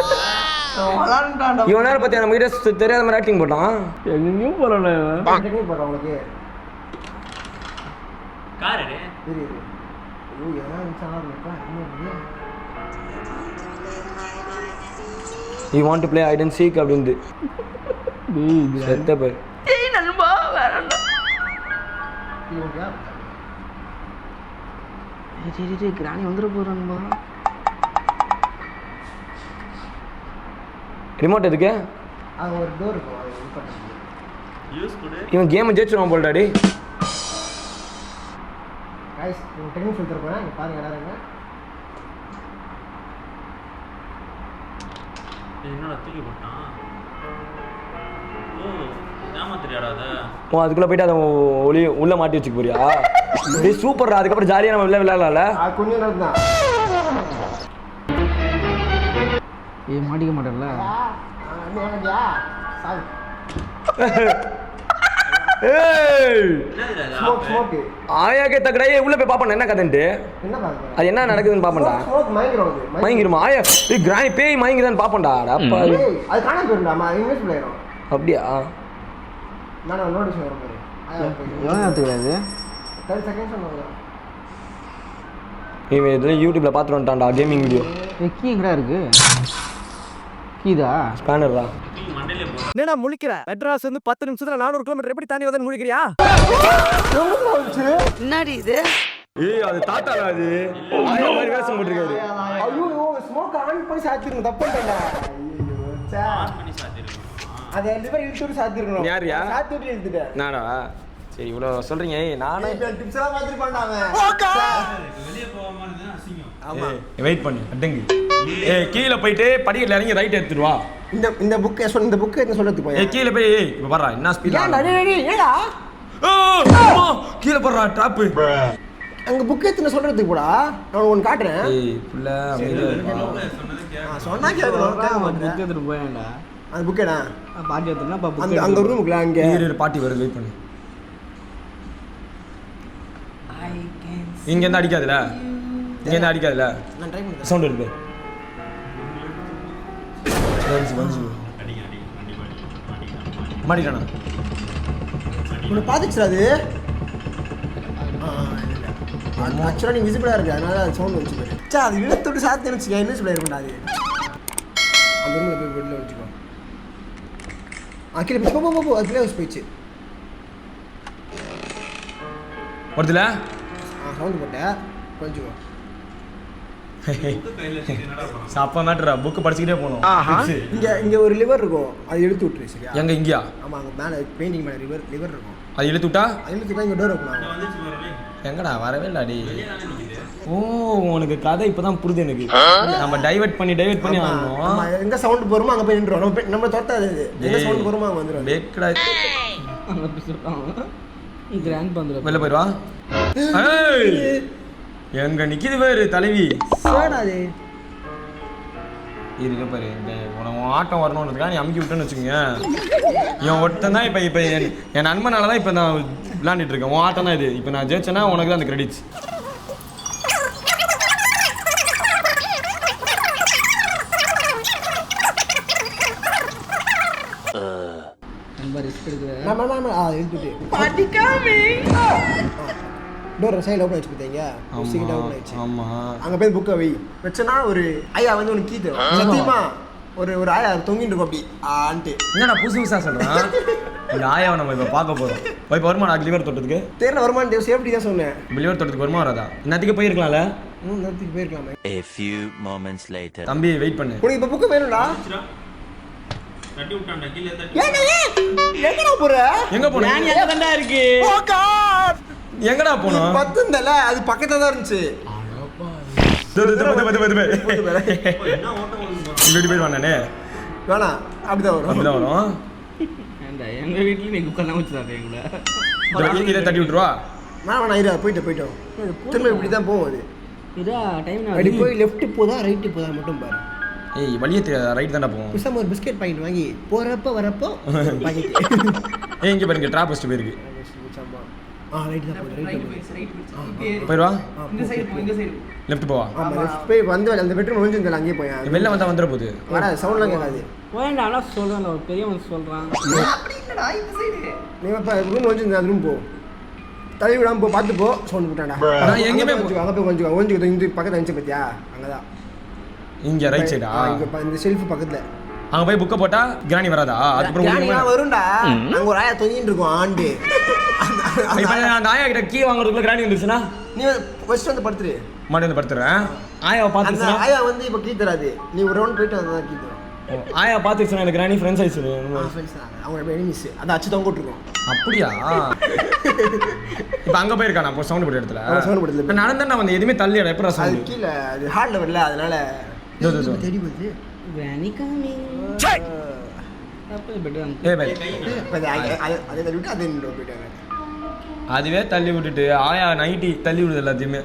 இவன் நேரம் பத்தி நம்ம கிட்ட தெரியாத மாதிரி ஆக்டிங் போட்டான். எங்கேயும் போறான்டா இவன். டெக்னிக் போடுறேன் உங்களுக்கு. கார் எடு. சரி ஐயோ என்ன நினைச்சாலும் இருக்கா என்ன You want to play hide and seek அப்படிந்து. செத்த பேர். ஏய் நண்பா வேறடா. இவங்க ஏய் கிரானி வந்துற போறான்பா. ரிமோட் எதுக்கு? அங்க ஒரு டோர் இருக்கும் அது இது பண்ணுங்க. யூஸ் கொடு. இவன் கேம் ஜெயிச்சிருவான் போல டாடி. गाइस நான் டெக்னிக் சொல்லி தர போறேன். இங்க பாருங்க எல்லாரும். என்னடா தூக்கி போட்டான்? ஓ ஏமாத்துறியாடா அத? ஓ அதுக்குள்ள போயிட்டு அதை ஒளி உள்ள மாட்டி வச்சுக்க போறியா? டேய் சூப்பர்டா. அதுக்கப்புறம் ஜாலியா நம்ம விளையாடலாம்ல. கொஞ்சம் நேரம் தான். ஏய் மாட்டிக்க மாட்டேன்ல. அண்ணே வாங்கயா சாவு. ஏய் ஸ்மோக் ஸ்மோக். ஆயாக்கே தக்கடா. ஏய் உள்ள போய் பாப்பேன் என்ன கதைன்ட்டு. என்ன பாருங்க. அது என்ன நடக்குதுன்னு பாப்பேன்டா. ஸ்மோக் மயங்கிரும். மயங்கிருமா? ஆயா ஏய் கிரானி பேய் மயங்கிதான்னு பாப்பேன்டா. அப்பா ஏய் அது காணாம போயிடும்டா. இன்வெஸ்ட் பண்ணிரோம். அப்படியா? நான் நோட்டீஸ் வர பாரு. எவ்வளோ நேரத்துக்கு இது? 30 செகண்ட்ஸ் வரும். இவன் இதுல யூடியூப்ல பார்த்துட்டு வந்துட்டான்டா கேமிங் வீடியோ. ஏய் கீ எங்கடா இருக்கு? கீதா? ஸ்பேனர்டா. மண்டையில போ. என்னடா முழிக்கிற? மெட்ராஸ் வந்து 10 நிமிஷத்துல 400 கிலோமீட்டர் எப்படி தாண்டி வந்து முழிக்கிறியா? என்னடி இது? ஏய் அது தாத்தாடா அது. ஆயா மாதிரி வேஷம் போட்டுருக்காரு. ஐயோ ஸ்மோக் ஆன் பண்ணி சாத்திருங்க. தப்பு பண்ணிட்டேன்டா. ஐயோ சே. ஆன் பண்ணி சாத்திருக்கோம். அதை லிவர் இழுத்து சாத்திருக்கணும். யாரியா? சாத்திட்டு இழுத்துட்டேன். நானா? சரி இவ்வளோ சொல்றீங்க. ஏய் நானே டிப்ஸ் எல்லாம் பார்த்துருப்பான்டா அவன். வெளிய போகாம இருந்தா அசிங்கம். ஆமா. வெயிட் பண்ணு அடங்கு. ஏய் கீழ போயிட்டு படிக்கட்ல இறங்கி ரைட் எடுத்துட்டு வா. இந்த புக் இந்த புக் என்ன சொல்றதுக்கு போய். ஏய் கீழ போய் ஏய் இப்ப பாறா என்ன ஸ்பீட். ஏன்டா டேய் ஏடா? அம்மா கீழ போறா ட்ராப். அங்க புக் எடுத்து சொல்றதுக்கு போடா. நான் உனக்கு காட்டுறேன். ஏய் புள்ள அமைதியா இரு. சொன்னது கேளு. சொன்னா கேட்கணும். கேட்க மாட்டேன். புக் எடுத்துட்டு போயேன்டா. அந்த புக் எடா? பாட்டி எடுத்துனா புக் அந்த அந்த ரூமுக்குள்ள அங்க. இரு பாட்டி வருது வெயிட் பண்ணு. இங்க இருந்து அடிக்காதுல. இங்க இருந்து அடிக்காதுல. நான் ட்ரை பண்றேன். சவுண்ட் வருது. வந்து அடி கண்டிப்பா மாட்டிட்டானா? உன்னை பாத்துச்சுடா அது. ஆக்சுவலா நீ விசிபிளா இருக்கு. அதனால சவுண்ட் வந்துச்சு பாரு. சே அது இழுத்துட்டு சாத்து நினைச்சு இன்விசிபிளா இருக்கும்டா அது. அந்த ரூம்ல போய் பெட்ல வச்சுக்கோ. கீழே போ போ போ. அது பிளேஸ் போயிடுச்சு. வருதுல? சவுண்ட் போட்டேன். கொஞ்சம் சாப்பா மேட்டரா புக் படிச்சுக்கிட்டே போணும். இங்க ஒரு லிவர் இருக்கும். அது இழுத்து விட்டுரு சரியா? எங்க இங்கயா? ஆமா அங்க மேல பெயிண்டிங் மேல லிவர் இருக்கும். அது இழுத்து விட்டா? அது இழுத்துட்டா இங்க டோர் ஓபன் ஆகும். வந்துச்சு வரவே. எங்கடா வரவே இல்லடி. ஓ உனக்கு கதை இப்பதான் புரியுது எனக்கு. நம்ம டைவர்ட் பண்ணி ஆகணும். ஆமா எங்க சவுண்ட் போறோமோ அங்க போய் நின்றோம். நம்ம தொட்டாது. எங்க சவுண்ட் போறோமோ அங்க வந்துரும். பேக்கடா அங்க பிடிச்சிட்டான். கிராண்ட் பந்தல வெளில போயிடுவா. ஏய் எங்க நிக்குது பேரு தலைவி. சேடா அது. இருக்க பாரு இந்த உனக்கு ஆட்டம் வரணுன்றதுக்காக நீ அமுக்கி விட்டுன்னு வச்சுக்கோங்க. என் ஒருத்தன் தான் இப்போ என் நண்பனால தான் இப்போ நான் விளையாண்டுட்டு இருக்கேன். உன் ஆட்டம் தான் இது. இப்போ நான் ஜெயிச்சேன்னா உனக்கு தான் அந்த கிரெடிட்ஸ். ரொம்ப ரிஸ்க் எடுக்குற. நம்ம இழுத்துட்டு படிக்காம டோர் சைடுல ஓபன் ஆயிச்சு பாத்தீங்க. சீக்கிரம் ஓபன் ஆயிச்சு. ஆமா அங்க போய் புக்க வை. வெச்சனா ஒரு ஐயா வந்து உனக்கு கீ தரும். சத்தியமா ஒரு ஆயா தொங்கிட்டு இருக்கும் அப்படி ஆன்ட்டு. என்னடா புதுசா சொல்றான். இந்த ஆயாவை நம்ம இப்போ பார்க்க போறோம். போய் வருமா நான் லிவர் தொட்டதுக்கு? தெரியல வருமானு சேஃப்டி தான் சொன்னேன். லிவர் தொட்டதுக்கு வருமா வராதா? இன்னத்துக்கு போயிருக்கலாம்ல. இன்னும் நேரத்துக்கு போயிருக்கலாமே. A few moments later. தம்பி வெயிட் பண்ணு. உனக்கு இப்போ புக்கு வேணும்டா? தட்டி விட்டான்டா கீழே தட்டி. எங்கடா போற? எங்க போன? பிராணி அங்க தான்டா இருக்கு. ஓ காட். எங்கடா போனோம்? 10 இருந்தல அது பக்கத்துல தான் இருந்துச்சு. என்ன ஓட்டம் ஓடுது பாரு. இப்படி போய் வானே. வேணாம் அப்படிதான் வரும். அப்படிதான் வரும். ஏன்டா எங்க வீட்ல நீ குக்கர்லாம் வச்சுறாங்க எங்கள. இதை தட்டி விட்டுருவா. வேணாம் இரு போயிட்டோம். திரும்ப இப்படி தான் போகும் அது. இதா டைம் அப்படி போய் லெஃப்ட் போதா ரைட் போதா மட்டும் பாரு. ஏய் வழியே தெரியாதா? ரைட் தான்டா போவோம். புதுசா ஒரு பிஸ்கட் பாக்கெட் வாங்கி போறப்ப வரப்போ பாக்கெட். ஏய் இங்க பாருங்க டிராப் வச்சுட்டு போயிருக்கு. ரைட் தான் போகுது. ரைட் போயிடுவா. இந்த சைடு போ, இந்த சைடு. லெஃப்ட் போவா. ஆமா லெஃப்ட் போய் வந்து அந்த பெட்ரூம் ஒளிஞ்சிருந்தல அங்கேயே போய். வெளில வந்தா வந்துற போகுது. வராது சவுண்ட்லாம் கேட்காது. போயண்டா ஆனா சொல்றேன் ஒரு பெரியவன் சொல்றான். அப்படி இல்லடா இந்த சைடு. நீ இப்ப ரூம் ஒளிஞ்சிருந்த அந்த ரூம் போ. தள்ளி விடாம போ பார்த்து போ சவுண்ட் போட்டான்டா. நான் எங்கேயுமே அங்க போய் கொஞ்சம் இந்த பக்கத்துல இருந்துச்சு பாத்தியா? அங்கதான். இங்க ரைட் சைடா? இங்க இந்த ஷெல்ஃப் பக்கத்துல. அங்க போய் புக்க போட்டா கிராணி வராதா? அதுக்கப்புறம் வரும்டா. அங்க ஒரு ஆயா தொங்கிட்டு இருக்கும் ஆண்டு. இப்போ அந்த ஆயா கிட்ட கீ வாங்குறதுக்குள்ள கிராணி வந்துருச்சுனா நீ ஃபர்ஸ்ட் வந்து படுத்துரு. மாடி வந்து படுத்துறேன். ஆயாவை அந்த பாத்துச்சுனா ஆயா வந்து இப்ப கீ தராது. நீ ஒரு ரவுண்ட் போயிட்டு வந்தா கீ தரும். ஆயா பாத்துச்சுனா எனக்கு கிராணி ஃப்ரெண்ட்ஸ் ஆயிடுச்சு. அவங்க எனிமீஸ். அத அச்சு தொங்க விட்டுருக்கோம். அப்படியா? இப்போ அங்க போயிருக்கானா? அப்போ சவுண்ட் போட்ட இடத்துல. சவுண்ட் போட்டதுல. நான் நடந்தா நான் வந்து எதுமே தள்ளியட எப்பற அது சவுண்ட். கீழ அது ஹார்ட் லெவல்ல அதனால தேடி போகுது. கிராணி கமிங். அப்ப பெட்டர் ஏய் பை. அதை தள்ளி விட்டு அதை நின்று போயிட்டாங்க. அதுவே தள்ளி விட்டுட்டு ஆயா நைட்டி தள்ளி விடுது எல்லாத்தையுமே.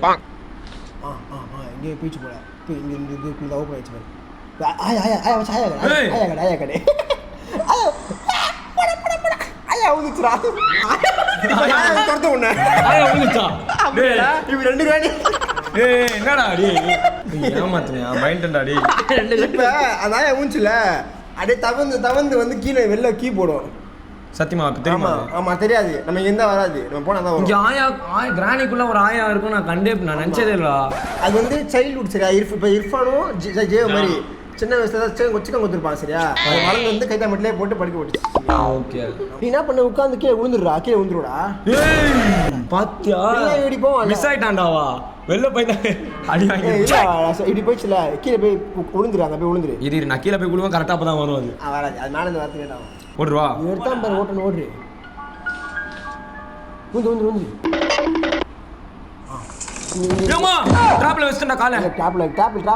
இங்கே போயிச்சு போல. போய் இங்க இந்த இதுக்குள்ள ஓபன் ஆயிச்சு பாரு. ஆயா கடை. ஆயா வந்துச்சுடா. துரத்த உன்ன. ஆயா வந்துச்சா? டேய் இவ ரெண்டு ராணி. ஏய் என்னடா டேய்? ஏமாத்துறியா? பயண்டடா டேய். இப்ப அந்த ஆயா ஊஞ்சில அப்படியே தவந்து வந்து கீழே வெளில கீ போடும். சத்தியமா தெரியுமா? ஆமா தெரியாது. நம்ம எந்த வராது. நம்ம போனா தான் இங்க வரும். ஆயா கிரானிக்குள்ள ஒரு ஆயா இருக்கும். நான் நினைச்சதே இல்லடா. அது வந்து சைல்ட்ஹுட் சரியா? இப்ப இர்ஃபானும் ஜெயோ மாதிரி சின்ன வயசுல தான் சிக்கன் கொடுத்துருப்பாங்க சரியா? அது வளர்ந்து வந்து கைத்தா மட்டும் போட்டு படிக்க போட்டு. ஓகே. நீ என்ன பண்ண உட்காந்து கீழே விழுந்துடுறா. கீழே விழுந்துருடா. ஏய் பாத்தியா? இப்படி போவான். மிஸ் ஆயிட்டான்டாவா? வெளில போய் அடி வாங்கி. இல்ல இப்படி போயிடுச்சுல கீழே போய் விழுந்துரு. போய் விழுந்துரு. இரு நான் கீழே போய் விழுவேன். கரெக்டா அப்பதான் வரும் அது. வராது. அது மேல இருந்து வரது கேட்டான். ஓடுவா. நீ எடுத்தான் பாரு ஓட்டணும் ஓடுரு. விழுந்து. ஏமா டிராப்ல வெஸ்டா கால. டாப்ல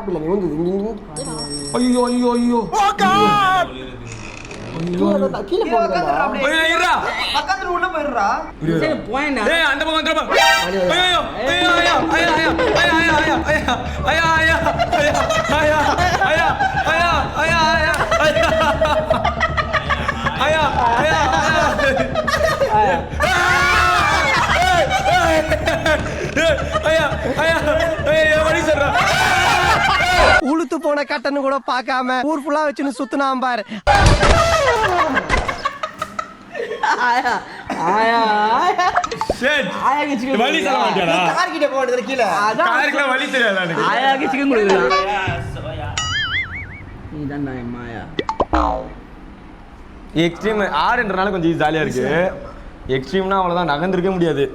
இல்ல நீ விழுந்து இங்க. ஐயோ கீழே போறடா. ஐயோ இருடா. பக்கத்துல உள்ள போயிடுறா. சரி போயண்டா. ஏய் அந்த பக்கம் வந்துறப்பா. ஐயோ உளுத்து போன கட்டன்னு கூட பார்க்காம ஊர் ஃபுல்லா வச்சுன்னு சுத்துனாம் பாரு. ஆயா வலி சொல்ல மாட்டியாடா? கார் கிட்ட போறது கீழே. காருக்குள்ள வலி தெரியாதா எனக்கு? ஆயாக்கு சிக்கன் கொடுக்குறான். நீ தான் மாயா. எக்ஸ்ட்ரீம் ஆறுன்றனால கொஞ்சம் ஜாலியா இருக்கு. எக்ஸ்ட்ரீம்னா அவ்வளவுதான் நகர்ந்திருக்க முடியாது.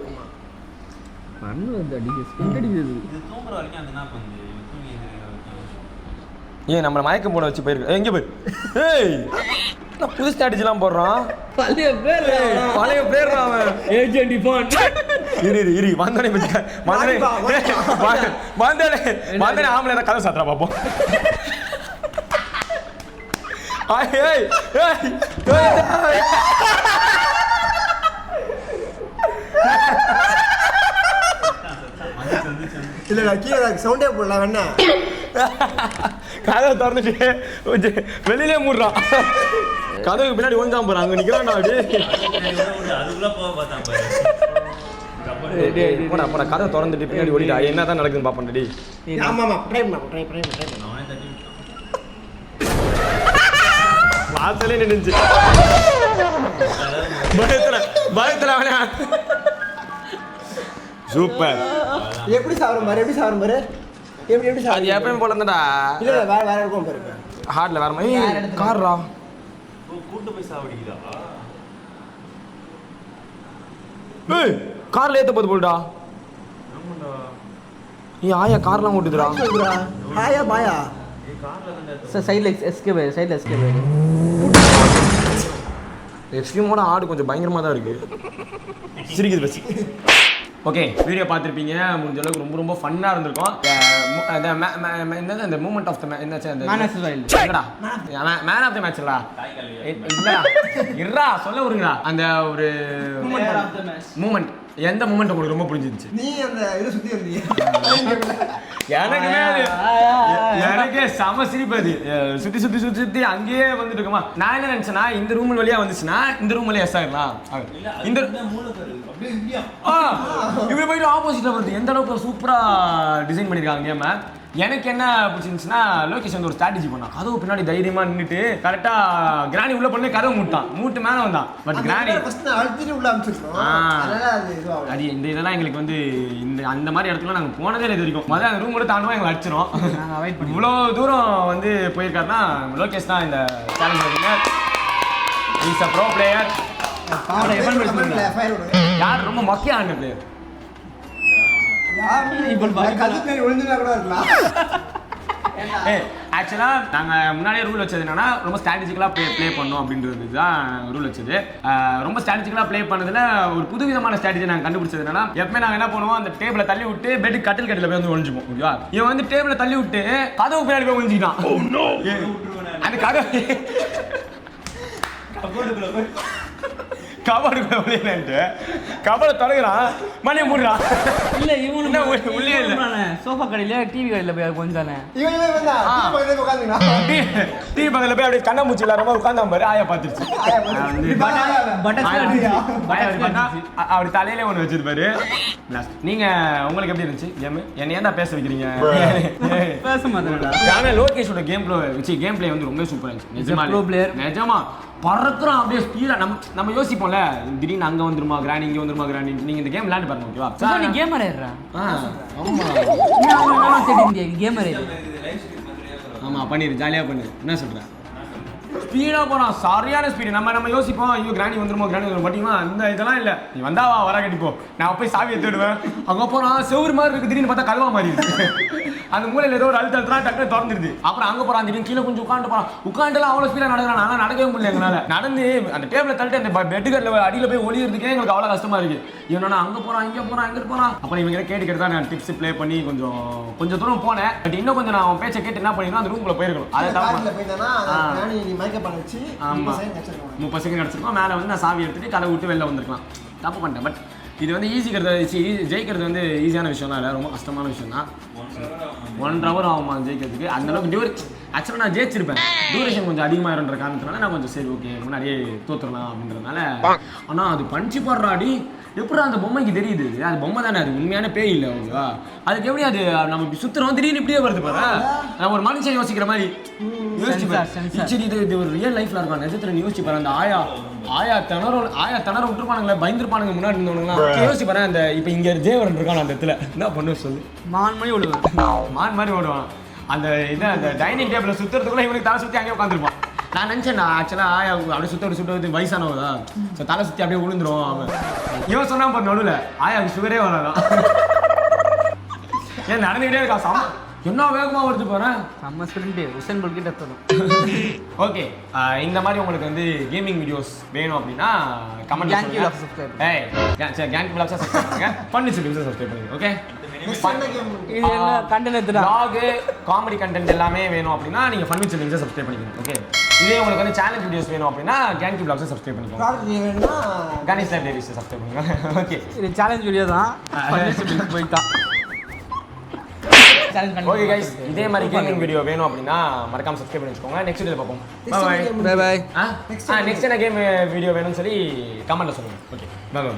பண்ணு வந்து அடிக்குது. இது தூங்குற வரைக்கும் அது என்ன பண்ணுது? தூங்கி எந்திரிக்கிற வரைக்கும். ஏன் நம்மள மயக்கம் போட வச்சு போயிருக்கு. எங்க போய்? ஏய் நான் புது ஸ்ட்ராட்டஜிலாம் போடுறான். பழைய பேர் அவன். Agent Iban. இரு வந்தனே பத்தி வந்தனே ஆம்பளை கதை சாத்துறா பாப்போம். ஏய் இல்ல கீழே சவுண்டே போடலாம் வேணா. கதவை திறந்துட்டு வெளியிலே மூடுறான். கதவுக்கு பின்னாடி ஒஞ்சாம போறான். அங்க நிக்கிறான். அதுக்குள்ள போக பார்த்தான் பாரு. போடா கதவை திறந்துட்டு பின்னாடி ஓடிடா. என்னதான் நடக்குதுன்னு பாப்பேன். டேய் ஆமா ட்ரை பண்ணு. அவனே தட்டி விட்டான். வாசலே நின்னுச்சு. பயத்துல அவனே. சூப்பர். எப்படி சாவரும் பாரு. எப்படி அது சாவரும். எப்பயும் போல இருந்தாடா. இல்ல வேற இருக்கும் பாரு. ஹார்ட்ல வேற மாதிரி கார்ரா. கூட்டு போய் சாவடிக்குதா? ஏய் கார்ல ஏத்த போது போடுடா. ஆயா கார்லாம் ஓட்டுதுடா. ஹாயா பாயா சார் சைடில் எஸ்கே போயிரு, சைடில் எஸ்கே போயிரு. எக்ஸ்ட்ரீமோட ஆடு கொஞ்சம் பயங்கரமாக தான் இருக்கு. சிரிக்குது பஸ். ஓகே, வீடியோ பார்த்துருப்பீங்க. முடிஞ்ச அளவுக்கு ரொம்ப ரொம்ப ஃபன்னாக இருந்திருக்கும். என்னது அந்த மூமெண்ட் ஆஃப் த என்னாச்சு அந்த Man of the wild. Man of the மேட்ச்லா இல்லடா இருடா சொல்ல விடுங்கடா. அந்த ஒரு மூமெண்ட், எந்த மூமெண்ட் உங்களுக்கு ரொம்ப பிடிச்சிருந்துச்சு? நீ அந்த இதை சுத்தி வந்தீங்க எனக்குமே அது எனக்கே செம சிரிப்பு. அது சுத்தி சுத்தி சுத்தி சுத்தி அங்கேயே வந்துட்டு இருக்குமா. நான் என்ன நினைச்சேன்னா இந்த ரூம் வழியா வந்துச்சுன்னா இந்த ரூம் வழியா எஸ் ஆயிடலாம். இந்த இப்படி போயிட்டு ஆப்போசிட்ல வருது. எந்த அளவுக்கு சூப்பரா டிசைன் பண்ணிருக்காங்க கேம. எனக்கு என்ன பிடிச்சிருந்துச்சுன்னா லோகேஷ் வந்து ஒரு ஸ்ட்ராட்டஜி பண்ணான். கதவு பின்னாடி தைரியமா நின்றுட்டு கரெக்டா கிராணி உள்ள பண்ணி கதவு மூட்டு மேல வந்தான். பட் கிராணி அழுத்திட்டு உள்ள அமைச்சிருக்கோம். அது இந்த இதெல்லாம் எங்களுக்கு வந்து இந்த அந்த மாதிரி இடத்துல நாங்கள் போனதே இல்லை இது வரைக்கும். முதல்ல அந்த ரூம் கூட தாண்டுவோம், எங்களை அடிச்சிடும். இவ்வளோ தூரம் வந்து போயிருக்காருன்னா லோகேஷ் தான் இந்த சேலஞ்ச் பண்ணிங்க. Is a bro player. யார் ரொம்ப மொக்கையா ஆன பிளேயர்? ஆக்சுவலா நாங்க முன்னாடியே ரூல் வச்சது என்னன்னா ரொம்ப ஸ்ட்ராட்டஜிக்கலா ப்ளே பண்ணோம் அப்படின்றது தான் ரூல் வச்சது. ரொம்ப ஸ்ட்ராட்டஜிக்கலா ப்ளே பண்ணதுல ஒரு புதுவிதமான ஸ்ட்ராட்டஜி நாங்கள் கண்டுபிடிச்சது என்னன்னா, எப்பவுமே நாங்கள் என்ன பண்ணுவோம், அந்த டேபிளை தள்ளி விட்டு பெட் கட்டில் போய் வந்து ஒழிஞ்சுப்போம். ஓகேவா, இவன் வந்து டேபிளை தள்ளி விட்டு கதவு பின்னாடி போய் ஒழிஞ்சிட்டான். அந்த கதவு கபாடுக்குள்ள வெளியிலன்ட்டு கபாடை தொடங்குறான், மணியை மூடுறான். இல்ல இவனு உள்ளே இல்லை, சோஃபா கடையில டிவி கடையில போய் கொஞ்சானே டிவி பக்கத்துல போய் அப்படியே கண்ணாமூச்சி இல்லாம உட்கார்ந்தா பாரு. ஆயா பாத்துருச்சு. அப்படி தலையில ஒண்ணு வச்சிருப்பாரு. நீங்க உங்களுக்கு எப்படி இருந்துச்சு கேம்? என்ன ஏன்டா பேச வைக்கிறீங்க? பேச மாட்டேன்டா. ஆனா லோகேஷோட கேம் பிளே வந்து ரொம்ப சூப்பரா இருந்துச்சு. நிஜமா நிஜமா பறக்குறான் அப்படியே ஸ்பீடா. நம்ம யோசிப்போம்ல, திடீர்னு அங்க வந்துருமா கிராணி, இங்க வந்துருமா கிராணி. நீங்க இந்த கேம் விளையாண்டு பாருங்க. ஓகேவா, நீ கேமர் ஏறா. ஆமா கேமர் ஏறு. ஆமா பண்ணிரு, ஜாலியா பண்ணு. என்ன சொல்ற? ஸ்பீடா போறான், சரியான ஸ்பீடு. நம்ம யோசிப்போம், ஐயோ கிராணி வந்துருமோ கிராணி வந்துரும். பட்டிங்களா அந்த இதெல்லாம் இல்ல. நீ வந்தா வர கட்டிப்போ, நான் போய் சாவியை தேடுவேன். அங்க போறான், செவுரு மாதிரி இருக்கு. திடீர்னு பார்த்தா கல்வா மாதிரி இருக்கு. அந்த மூலையில ஏதோ ஒரு அழுத்தா டக்குனு திறந்துருது. அப்புறம் அங்க போறான், திடீர்னு கீழே கொஞ்சம் உட்காந்துலாம் அவ்வளவு ஸ்பீடா நடக்கிறான். ஆனா நடக்கவே முடியல எங்களால. நடந்து அந்த டேபிள தள்ளிட்டு அந்த பெட்டுகள்ல அடியில போய் ஒளியறதுக்கே எங்களுக்கு அவ்வளவு கஷ்டமா இருக்கு. இவனா அங்க போறான், இங்க போறான், இங்க போறான். அப்புறம் இவங்க கேட்டு தான் நான் டிப்ஸ் ப்ளே பண்ணி கொஞ்சம் தூரம் போனேன். பட் இன்னும் கொஞ்சம் நான் பேச்சை கேட்டு என்ன பண்ணினா அந்த ரூம்ல போயிருக்கணும். அதை வச்சு 30 செகண்ட் கிடச்சிருக்கோம். மேலே வந்து நான் சாவி எடுத்துட்டு கதை விட்டு வெளில வந்திருக்கலாம். தப்பு பண்ணிட்டேன். பட் இது வந்து ஜெயிக்கிறது வந்து ஈஸியான விஷயம் தான் இல்லை, ரொம்ப கஷ்டமான விஷயம் தான். 1 hour ஆகுமா ஜெயிக்கிறதுக்கு. அந்த அளவுக்கு ஆக்சுவலாக நான் ஜெயிச்சிருப்பேன். டியூரேஷன் கொஞ்சம் அதிகமாக இருன்ற காரணத்தினால நான் கொஞ்சம் சரி ஓகே முன்னாடியே தோத்துடலாம் அப்படின்றதுனால. ஆனால் அது பஞ்சு போடுறாடி எப்படி அந்த பொம்மைக்கு தெரியுது? அது பொம்மை தானே, அது உண்மையான பேய் இல்லை. ஓகேவா, அதுக்கு எப்படி அது நம்ம இப்படி சுற்றுறோம் திடீர்னு இப்படியே வருது பாரு. ஒரு மனுஷன் யோசிக்கிற மாதிரி யோசிச்சு இது ஒரு ரியல் லைஃப்ல இருக்கும். நிஜத்துல யோசிச்சு பாரு. அந்த ஆயா திணற விட்டுருப்பானுங்களே, பயந்துருப்பானுங்க முன்னாடி இருந்தவனுங்களாம். யோசிச்சு பாரு. அந்த இப்போ இங்கே ஜெயவரன் இருக்கான் அந்த இடத்துல, என்ன பண்ணு சொல்லு. மான் மாதிரி ஓடுவான். அந்த டைனிங் டேபிள் சுற்றுறதுக்குள்ள இவனுக்கு தலை சுற்றி அங்கேயே உட்காந்துருப்பான். நான் நினச்சேன் ஆக்சுவலாக ஆயா அப்படியே சுற்றி வயசானவதா, ஸோ தலை சுற்றி அப்படியே விழுந்துரும் அவன். இவன் சொன்னா பாரு நடுவில் ஆயாவுக்கு சுகரே வராதான். ஏன் நடந்துக்கிட்டே இருக்கா, என்ன வேகமாக வருது போகிறேன். நம்ம ஸ்பிரிண்ட் உசேன் போல்ட் கிட்ட தரும். ஓகே, இந்த மாதிரி உங்களுக்கு வந்து கேமிங் வீடியோஸ் வேணும் அப்படின்னா கமெண்ட் பண்ணுங்க. கேங்க் விலாக்ஸை சப்ஸ்கிரைப் பண்ணுங்க. பண்ணி சொல்லுங்க சப்ஸ்கிரைப் பண்ணுங்க. ஓகே, காமெடி கண்டென்ட் எல்லாமே வேணும் அப்படின்னா நீங்க ஃபன் வித் சில்லிங்ஸை சப்ஸ்கிரைப் பண்ணிக்கணும். ஓகே, இதே உங்களுக்கு வந்து சேலஞ்ச் வீடியோஸ் வேணும் அப்படின்னா கேங்க் விலாக்ஸை சப்ஸ்கிரைப் பண்ணிக்கோங்க. கணேஷ் லைவ் டேரிஸை சப்ஸ்கிரைப் பண்ணுங்க. ஓகே, இது சேலஞ்ச் வீடியோ தான். போயிட்டான். ஓகே கைஸ், இதே மாதிரி கேமிங் வீடியோ வேணும் அப்படின்னா மறக்காம சப்ஸ்கிரைப் பண்ணி வச்சுக்கோங்க. நெக்ஸ்ட் வீடியோல பார்ப்போம். Bye bye. நெக்ஸ்ட் என்ன கேம் வீடியோ வேணும்னு சொல்லி கமெண்ட்ல சொல்லுங்க. Okay, bye by.